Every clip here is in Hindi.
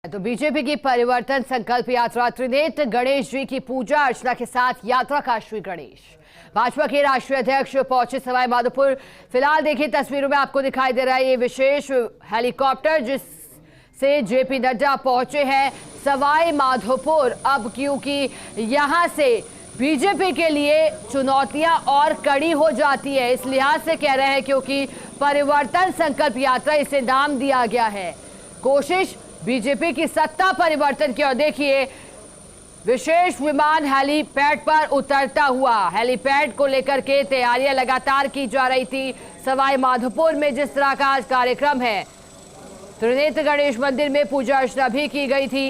तो बीजेपी की परिवर्तन संकल्प यात्रा त्रिनेत्र गणेश जी की पूजा अर्चना के साथ यात्रा का श्री गणेश। भाजपा के राष्ट्रीय अध्यक्ष पहुंचे सवाई माधोपुर। फिलहाल देखिए तस्वीरों में आपको दिखाई दे रहा है ये विशेष हेलीकॉप्टर जिससे जेपी नड्डा पहुंचे हैं सवाई माधोपुर। अब क्योंकि यहां से बीजेपी के लिए चुनौतियां और कड़ी हो जाती है, इस लिहाज से कह रहे हैं क्योंकि परिवर्तन संकल्प यात्रा इसे नाम दिया गया है। कोशिश बीजेपी की सत्ता परिवर्तन की। और देखिए विशेष विमान हेलीपैड पर उतरता हुआ, हेलीपैड को लेकर के तैयारियां लगातार की जा रही थी। सवाई माधोपुर में जिस तरह का आज कार्यक्रम है, त्रिनेत्र गणेश मंदिर में पूजा अर्चना भी की गई थी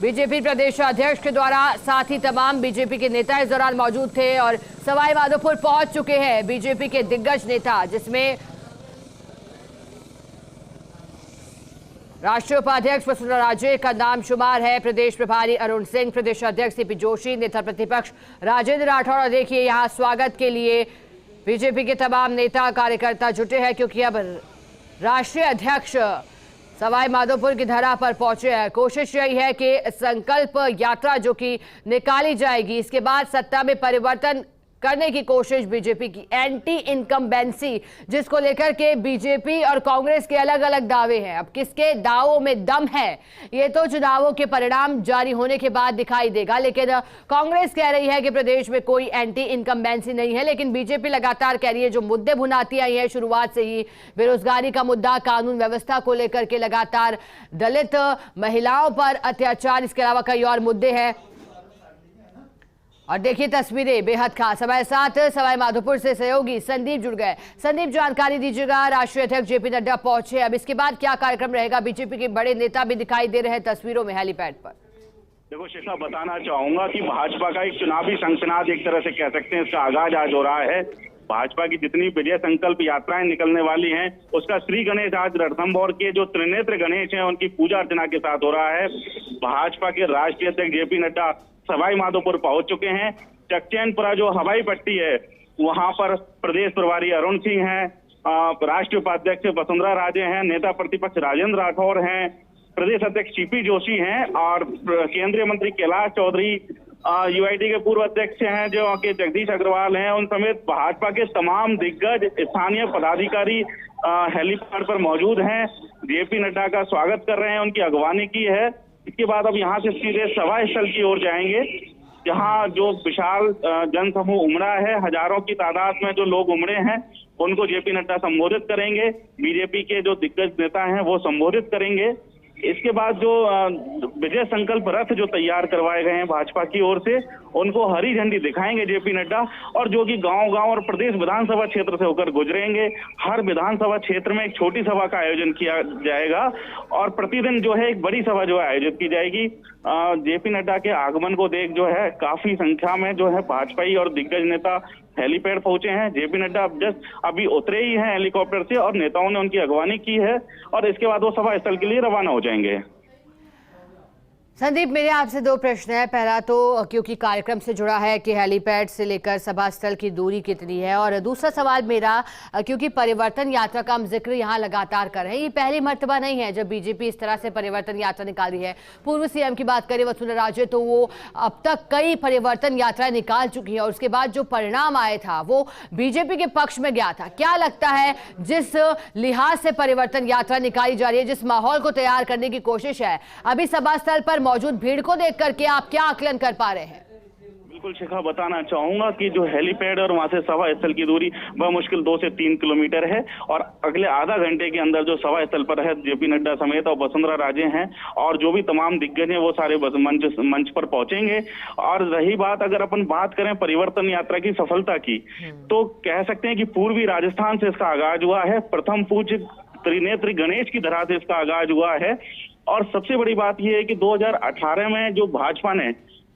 बीजेपी प्रदेश अध्यक्ष के द्वारा। साथ ही तमाम बीजेपी के नेता इस दौरान मौजूद थे और सवाई माधोपुर पहुंच चुके हैं बीजेपी के दिग्गज नेता, जिसमें राष्ट्रीय उपाध्यक्ष वसुंधरा राजे का नाम शुमार है, प्रदेश प्रभारी अरुण सिंह, प्रदेश अध्यक्ष सीपी जोशी, नेता प्रतिपक्ष राजेंद्र राठौड़। और देखिए यहां स्वागत के लिए बीजेपी के तमाम नेता कार्यकर्ता जुटे हैं क्योंकि अब राष्ट्रीय अध्यक्ष सवाई माधोपुर की धरा पर पहुंचे हैं। कोशिश यही है कि संकल्प यात्रा जो कि निकाली जाएगी, इसके बाद सत्ता में परिवर्तन करने की कोशिश बीजेपी की। एंटी इनकम्बेंसी जिसको लेकर के बीजेपी और कांग्रेस के अलग अलग दावे हैं। अब किसके दावों में दम है ये तो चुनावों के परिणाम जारी होने के बाद दिखाई देगा, लेकिन कांग्रेस कह रही है कि प्रदेश में कोई एंटी इनकम्बेंसी नहीं है, लेकिन बीजेपी लगातार कह रही है जो मुद्दे भुनाती आई है शुरुआत से ही, बेरोजगारी का मुद्दा, कानून व्यवस्था को लेकर के लगातार दलित महिलाओं पर अत्याचार, इसके अलावा कई और मुद्दे हैं। और देखिए तस्वीरें बेहद खास। हमारे साथ सवाई माधोपुर से सहयोगी संदीप जुड़ गए। संदीप, जानकारी दीजिएगा, राष्ट्रीय अध्यक्ष जेपी नड्डा पहुंचे, अब इसके बाद क्या कार्यक्रम रहेगा? बीजेपी के बड़े नेता भी दिखाई दे रहे हैं तस्वीरों में हेलीपैड पर। देखो शिखा, बताना चाहूंगा कि भाजपा का एक चुनावी शंखनाद एक तरह से कह सकते हैं, इसका आगाज आज हो रहा है। भाजपा की जितनी विजय संकल्प यात्राएं निकलने वाली हैं, उसका श्री गणेश आज रणथंभौर के जो त्रिनेत्र गणेश हैं उनकी पूजा अर्चना के साथ हो रहा है। भाजपा के राष्ट्रीय अध्यक्ष जेपी नड्डा सवाई माधोपुर पहुंच चुके हैं। चकचैनपुरा जो हवाई पट्टी है वहां पर प्रदेश प्रभारी अरुण सिंह हैं, राष्ट्रीय उपाध्यक्ष वसुंधरा राजे हैं, नेता प्रतिपक्ष राजेंद्र राठौड़ हैं, प्रदेश अध्यक्ष सीपी जोशी हैं और केंद्रीय मंत्री कैलाश चौधरी, यूआईडी के पूर्व अध्यक्ष हैं जो के जगदीश अग्रवाल हैं, उन समेत भाजपा के तमाम दिग्गज स्थानीय पदाधिकारी हेलीपैड पर मौजूद हैं। जेपी नड्डा का स्वागत कर रहे हैं, उनकी अगवानी की है। इसके बाद अब यहाँ से सीधे सभा स्थल की ओर जाएंगे, जहाँ जो विशाल जनसमूह उमड़ा है, हजारों की तादाद में जो लोग उमड़े हैं उनको जेपी नड्डा संबोधित करेंगे। बीजेपी के जो दिग्गज नेता हैं वो संबोधित करेंगे। इसके बाद जो विजय संकल्प रथ जो तैयार करवाए गए हैं भाजपा की ओर से, उनको हरी झंडी दिखाएंगे जेपी नड्डा, और जो कि गांव-गांव और प्रदेश विधानसभा क्षेत्र से होकर गुजरेंगे। हर विधानसभा क्षेत्र में एक छोटी सभा का आयोजन किया जाएगा और प्रतिदिन जो है एक बड़ी सभा जो है आयोजित की जाएगी। जेपी नड्डा के आगमन को देख जो है काफी संख्या में जो है भाजपाई और दिग्गज नेता हेलीपैड पहुंचे हैं। जेपी नड्डा जस्ट अभी उतरे ही हैं हेलीकॉप्टर से और नेताओं ने उनकी अगवानी की है और इसके बाद वो सभा स्थल के लिए रवाना हो जाएंगे। संदीप, मेरे आपसे दो प्रश्न है। पहला तो क्योंकि कार्यक्रम से जुड़ा है कि हेलीपैड से लेकर सभा स्थल की दूरी कितनी है, और दूसरा सवाल मेरा क्योंकि परिवर्तन यात्रा का हम जिक्र यहाँ लगातार कर रहे हैं, ये पहली मर्तबा नहीं है जब बीजेपी इस तरह से परिवर्तन यात्रा निकाल रही है। पूर्व सीएम की बात करें वसुंधरा राजे तो वो अब तक कई परिवर्तन यात्राएं निकाल चुकी है और उसके बाद जो परिणाम आया था वो बीजेपी के पक्ष में गया था। क्या लगता है जिस लिहाज से परिवर्तन यात्रा निकाली जा रही है, जिस माहौल को तैयार करने की कोशिश है, अभी सभा स्थल पर मौजूद भीड़ को देख करके आप क्या आकलन कर पा रहे हैं? बिल्कुल शिखा, बताना चाहूंगा कि जो हेलीपैड और वहां से सभा स्थल की दूरी मुश्किल 2 से 3 किलोमीटर है और अगले आधा घंटे के अंदर जो सभा स्थल पर है जेपी नड्डा समेत और वसुंधरा राजे हैं और जो भी तमाम दिग्गज हैं वो सारे मंच पर पहुंचेंगे। और रही बात, अगर अपन बात करें परिवर्तन यात्रा की सफलता की, तो कह सकते हैं कि पूर्वी राजस्थान से इसका आगाज हुआ है। प्रथम पूज्य त्रिनेत्र गणेश की धरा से इसका आगाज हुआ है और सबसे बड़ी बात यह है कि 2018 में जो भाजपा ने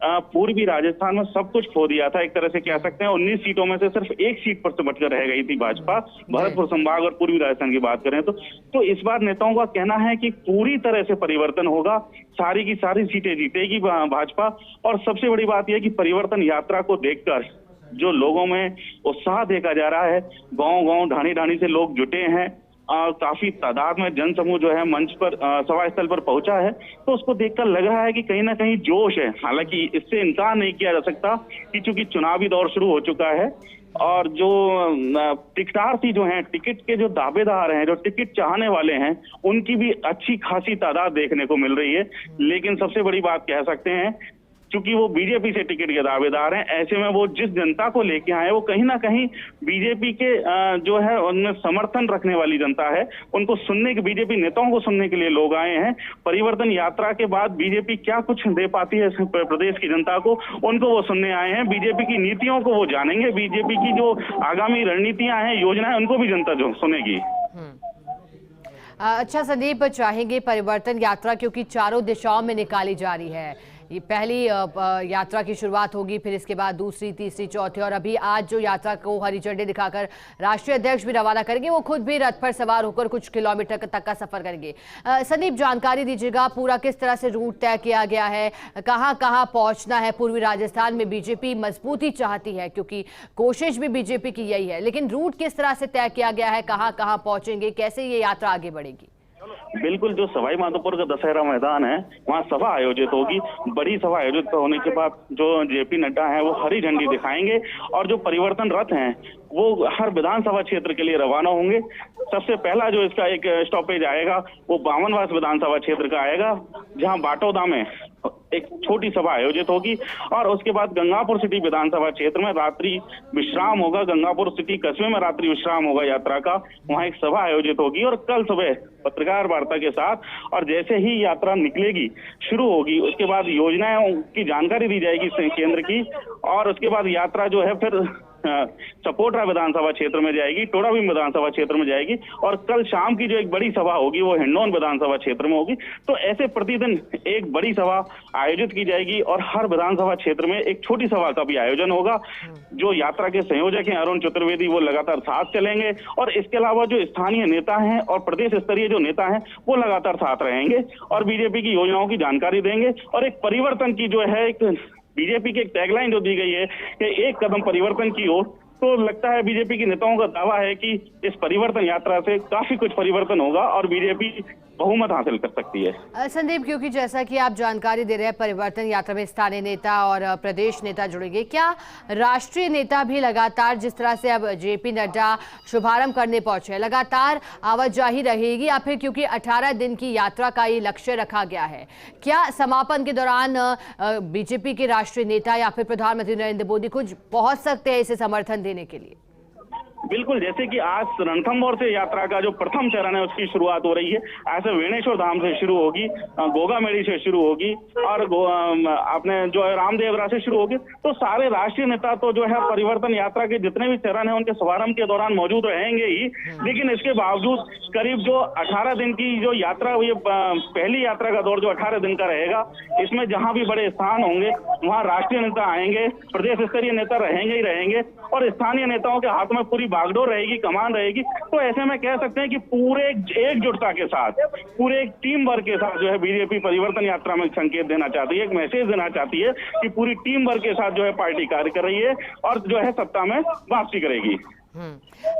पूर्वी राजस्थान में सब कुछ खो दिया था, एक तरह से कह सकते हैं 19 सीटों में से सिर्फ 1 सीट पर सिमट कर रह गई थी भाजपा, भरतपुर संभाग और पूर्वी राजस्थान की बात करें तो इस बार नेताओं का कहना है कि पूरी तरह से परिवर्तन होगा, सारी की सारी सीटें जीतेगी भाजपा। और सबसे बड़ी बात यह कि परिवर्तन यात्रा को देखकर जो लोगों में उत्साह देखा जा रहा है, गांव-गांव ढाणी-ढाणी से लोग जुटे हैं काफी तादाद में जनसमूह जो है मंच पर सभा स्थल पर पहुंचा है, तो उसको देखकर लग रहा है कि कहीं ना कहीं जोश है। हालांकि इससे इनकार नहीं किया जा सकता कि चूंकि चुनावी दौर शुरू हो चुका है और जो टिकटार्थी जो हैं, टिकट के जो दावेदार हैं, जो टिकट चाहने वाले हैं, उनकी भी अच्छी खासी तादाद देखने को मिल रही है। लेकिन सबसे बड़ी बात कह सकते हैं, चूंकि वो बीजेपी से टिकट के दावेदार हैं, ऐसे में वो जिस जनता को लेके आए वो कहीं ना कहीं बीजेपी के जो है उनमें समर्थन रखने वाली जनता है, उनको सुनने के, बीजेपी नेताओं को सुनने के लिए लोग आए हैं। परिवर्तन यात्रा के बाद बीजेपी क्या कुछ दे पाती है प्रदेश की जनता को, उनको वो सुनने आए हैं। बीजेपी की नीतियों को वो जानेंगे, बीजेपी की जो आगामी रणनीतियां हैं, योजनाएं, उनको भी जनता जो सुनेगी। अच्छा संदीप, चाहेंगे परिवर्तन यात्रा क्योंकि चारों दिशाओं में निकाली जा रही है। ये पहली यात्रा की शुरुआत होगी, फिर इसके बाद दूसरी, तीसरी, चौथी, और अभी आज जो यात्रा को हरी झंडी दिखाकर राष्ट्रीय अध्यक्ष भी रवाना करेंगे, वो खुद भी रथ पर सवार होकर कुछ किलोमीटर तक का सफर करेंगे। संदीप, जानकारी दीजिएगा, पूरा किस तरह से रूट तय किया गया है, कहां कहां पहुंचना है। पूर्वी राजस्थान में बीजेपी मजबूती चाहती है क्योंकि कोशिश भी बीजेपी की यही है, लेकिन रूट किस तरह से तय किया गया है, कहां कहां पहुंचेंगे, कैसे ये यात्रा आगे बढ़ेगी? बिल्कुल, जो सवाई माधोपुर का दशहरा मैदान है, वहाँ सभा आयोजित होगी। बड़ी सभा आयोजित होने के बाद जो जेपी नड्डा हैं वो हरी झंडी दिखाएंगे और जो परिवर्तन रथ हैं वो हर विधानसभा क्षेत्र के लिए रवाना होंगे। सबसे पहला जो इसका एक स्टॉपेज आएगा वो बामनवास विधानसभा क्षेत्र का आएगा, जहां बाटोदा में एक छोटी सभा आयोजित होगी और उसके बाद गंगापुर सिटी विधानसभा क्षेत्र में रात्रि विश्राम होगा। गंगापुर सिटी कस्बे में रात्रि विश्राम होगा यात्रा का, वहां एक सभा आयोजित होगी और कल सुबह पत्रकार वार्ता के साथ और जैसे ही यात्रा निकलेगी, शुरू होगी, उसके बाद योजनाओं की जानकारी दी जाएगी केंद्र की और उसके बाद यात्रा जो है फिर सपोटरा विधानसभा क्षेत्र में जाएगी, टोडाभीम विधानसभा क्षेत्र में जाएगी और कल शाम की जो एक बड़ी सभा होगी वो हिंडौन विधानसभा क्षेत्र में होगी। तो ऐसे प्रतिदिन एक बड़ी सभा आयोजित की जाएगी और हर विधानसभा क्षेत्र में एक छोटी सभा का भी आयोजन होगा। जो यात्रा के संयोजक हैं अरुण चतुर्वेदी, वो लगातार साथ चलेंगे और इसके अलावा जो स्थानीय नेता हैं और प्रदेश स्तरीय जो नेता हैं वो लगातार साथ रहेंगे और बीजेपी की योजनाओं की जानकारी देंगे और एक परिवर्तन की जो है एक बीजेपी की एक टैगलाइन जो दी गई है कि एक कदम परिवर्तन की ओर, तो लगता है बीजेपी के नेताओं का दावा है कि इस परिवर्तन यात्रा से काफी कुछ परिवर्तन होगा और बीजेपी बहुमत हासिल कर सकती है। संदीप, क्योंकि जैसा कि आप जानकारी दे रहे हैं, परिवर्तन यात्रा में स्थानीय नेता और प्रदेश नेता जुड़ेंगे, क्या राष्ट्रीय नेता भी लगातार, जिस तरह से अब जेपी नड्डा शुभारंभ करने पहुंचे हैं, लगातार आवाजाही रहेगी या फिर क्योंकि 18 दिन की यात्रा का ये लक्ष्य रखा गया है, क्या समापन के दौरान बीजेपी के राष्ट्रीय नेता या फिर प्रधानमंत्री नरेंद्र मोदी कुछ पहुंच सकते हैं इसे समर्थन देने के लिए? बिल्कुल, जैसे कि आज रणथंभौर से यात्रा का जो प्रथम चरण है उसकी शुरुआत हो रही है। ऐसे वेणेश्वर धाम से शुरू होगी, गोगामेड़ी से शुरू होगी और आपने जो है रामदेवरा से शुरू होगी। तो सारे राष्ट्रीय नेता तो जो है परिवर्तन यात्रा के जितने भी चरण है उनके शुभारंभ के दौरान मौजूद रहेंगे ही, लेकिन इसके बावजूद करीब जो 18 दिन की जो यात्रा, ये पहली यात्रा का दौर जो 18 दिन का रहेगा, इसमें जहां भी बड़े स्थान होंगे वहां राष्ट्रीय नेता आएंगे, प्रदेश स्तरीय नेता रहेंगे ही रहेंगे और स्थानीय नेताओं के हाथ में पूरी बागडोर रहेगी, कमान रहेगी। तो ऐसे में कह सकते हैं कि पूरे एकजुटता के साथ, पूरे एक टीम वर्क के साथ जो है बीजेपी परिवर्तन यात्रा में संकेत देना चाहती है, एक मैसेज देना चाहती है कि पूरी टीम वर्क के साथ जो है पार्टी कार्य कर रही है और जो है सत्ता में वापसी करेगी।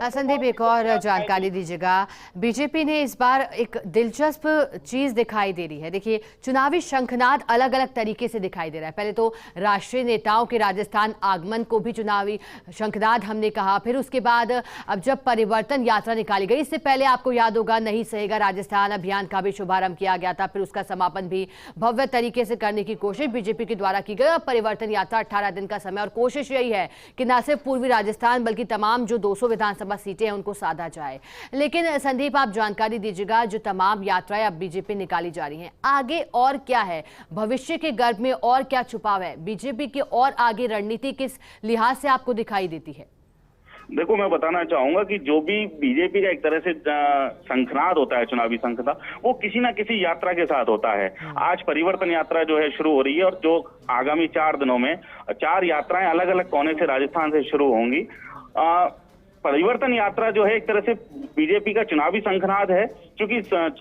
संदीप, एक और जानकारी दीजिएगा, बीजेपी ने इस बार एक दिलचस्प चीज दिखाई दे रही है। देखिए, चुनावी शंखनाद अलग अलग तरीके से दिखाई दे रहा है। पहले तो राष्ट्रीय नेताओं के राजस्थान आगमन को भी चुनावी शंखनाद हमने कहा, फिर उसके बाद अब जब परिवर्तन यात्रा निकाली गई, इससे पहले आपको याद होगा नहीं सहेगा राजस्थान अभियान का भी शुभारंभ किया गया था, फिर उसका समापन भी भव्य तरीके से करने की कोशिश बीजेपी के द्वारा की गई। परिवर्तन यात्रा 18 दिन का समय और कोशिश यही है कि न सिर्फ पूर्वी राजस्थान बल्कि तमाम जो 200 विधानसभा सीटें हैं उनको साधा जाए। लेकिन संदीप, आप जानकारी दीजिएगा, जो तमाम यात्राएं अब बीजेपी निकाली जा रही हैं, आगे और क्या है, भविष्य के गर्भ में और क्या छुपाव है, बीजेपी की और आगे रणनीति किस लिहाज से आपको दिखाई देती है? देखो, मैं बताना चाहूंगा कि जो भी बीजेपी का एक तरह से शंखनाद होता है, चुनावी शंखनाद, वो किसी ना किसी यात्रा के साथ होता है। आज परिवर्तन यात्रा जो है शुरू हो रही है और जो आगामी 4 दिनों में 4 यात्राएं अलग अलग कोने से राजस्थान से शुरू होंगी। परिवर्तन यात्रा जो है एक तरह से बीजेपी का चुनावी शंखनाद है, क्योंकि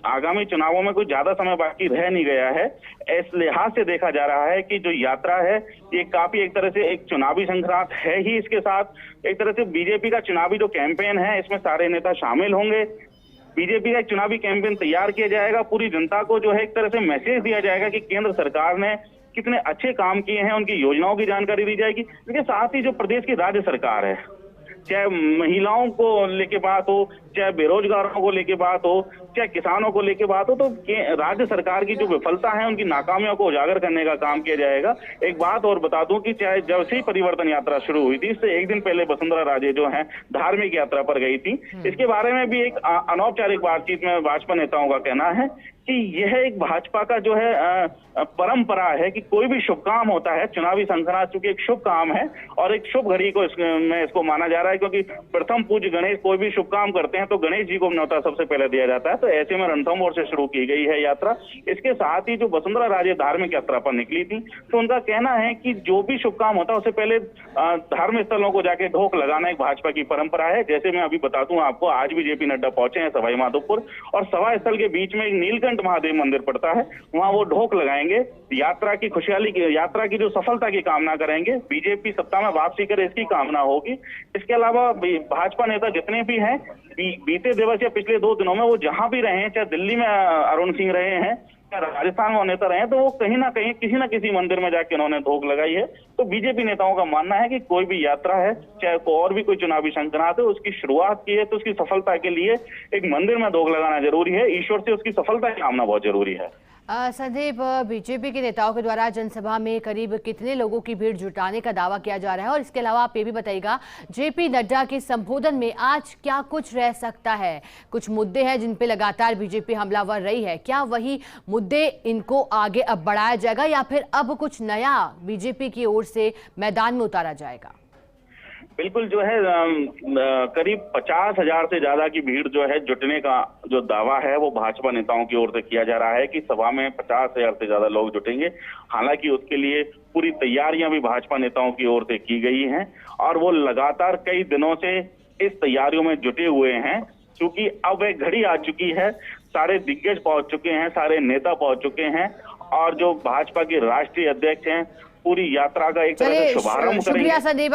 आगामी चुनावों में कोई ज्यादा समय बाकी रह नहीं गया है। इस लिहाज से देखा जा रहा है कि जो यात्रा है ये काफी एक तरह से एक चुनावी शंखनाद है ही। इसके साथ एक तरह से बीजेपी का चुनावी जो कैंपेन है इसमें सारे नेता शामिल होंगे। बीजेपी का एक चुनावी कैंपेन तैयार किया जाएगा। पूरी जनता को जो है एक तरह से मैसेज दिया जाएगा कि केंद्र सरकार ने कितने अच्छे काम किए हैं, उनकी योजनाओं की जानकारी दी जाएगी। लेकिन साथ ही जो प्रदेश की राज्य सरकार है, चाहे महिलाओं को लेके बात हो, चाहे बेरोजगारों को लेके बात हो, चाहे किसानों को लेके बात हो, तो राज्य सरकार की जो विफलता है उनकी नाकामियों को उजागर करने का काम किया जाएगा। एक बात और बता दूं कि चाहे जब से ही परिवर्तन यात्रा शुरू हुई थी, इससे एक दिन पहले वसुंधरा राजे जो है धार्मिक यात्रा पर गई थी। इसके बारे में भी एक अनौपचारिक बातचीत में भाजपा नेताओं का कहना है कि यह एक भाजपा का जो है परंपरा है कि कोई भी शुभ काम होता है, चुनावी संक्रांत चूंकि एक शुभ काम है और एक शुभ घड़ी को में इसको माना जा रहा है, क्योंकि प्रथम पूज्य गणेश कोई भी शुभ काम करते हैं तो गणेश जी को न्योता सबसे पहले दिया जाता है। तो ऐसे में रणथंभौर से शुरू की गई है यात्रा। इसके साथ ही जो वसुंधरा राजे धार्मिक यात्रा पर निकली थी, तो उनका कहना है कि जो भी शुभ काम होता है उससे पहले धार्मिक स्थलों को जाके ढोक लगाना एक भाजपा की परंपरा है। जैसे मैं अभी बता दूं आपको, आज भी जेपी नड्डा पहुंचे हैं सवाई माधोपुर, और सभा स्थल के बीच में एक नीलकंठ महादेव मंदिर पड़ता है, वहां वो ढोक लगाएंगे, यात्रा की खुशहाली की, यात्रा की जो सफलता की कामना करेंगे, बीजेपी सत्ता में वापसी करे इसकी कामना होगी। इसके अलावा भाजपा नेता जितने भी हैं, बीते दिवस या पिछले 2 दिनों में वो जहां भी रहे हैं, चाहे दिल्ली में अरुण सिंह रहे हैं, राजस्थान में नेता रहे हैं, तो वो कहीं ना कहीं किसी ना किसी मंदिर में जाके उन्होंने धोख लगाई है। तो बीजेपी नेताओं का मानना है कि कोई भी यात्रा है, चाहे को और भी कोई चुनावी संक्रांत है, उसकी शुरुआत की है तो उसकी सफलता के लिए एक मंदिर में धोख लगाना जरूरी है, ईश्वर से उसकी सफलता की कामना बहुत जरूरी है। संदीप, बीजेपी के नेताओं के द्वारा जनसभा में करीब कितने लोगों की भीड़ जुटाने का दावा किया जा रहा है, और इसके अलावा आप ये भी बताइएगा जेपी नड्डा के संबोधन में आज क्या कुछ रह सकता है? कुछ मुद्दे हैं जिन पे लगातार बीजेपी हमलावर रही है, क्या वही मुद्दे इनको आगे अब बढ़ाया जाएगा या फिर अब कुछ नया बीजेपी की ओर से मैदान में उतारा जाएगा? बिल्कुल, जो है करीब 50,000 से ज्यादा की भीड़ जो है जुटने का जो दावा है वो भाजपा नेताओं की ओर से किया जा रहा है कि सभा में 50,000 से ज्यादा लोग जुटेंगे। हालांकि उसके लिए पूरी तैयारियां भी भाजपा नेताओं की ओर से की गई हैं और वो लगातार कई दिनों से इस तैयारियों में जुटे हुए हैं, क्योंकि अब एक घड़ी आ चुकी है, सारे दिग्गज पहुंच चुके हैं, सारे नेता पहुंच चुके हैं और जो भाजपा के राष्ट्रीय अध्यक्ष हैं पूरी यात्रा का एक तरह से शुभारंभ करेंगे। शुक्रिया संदीप।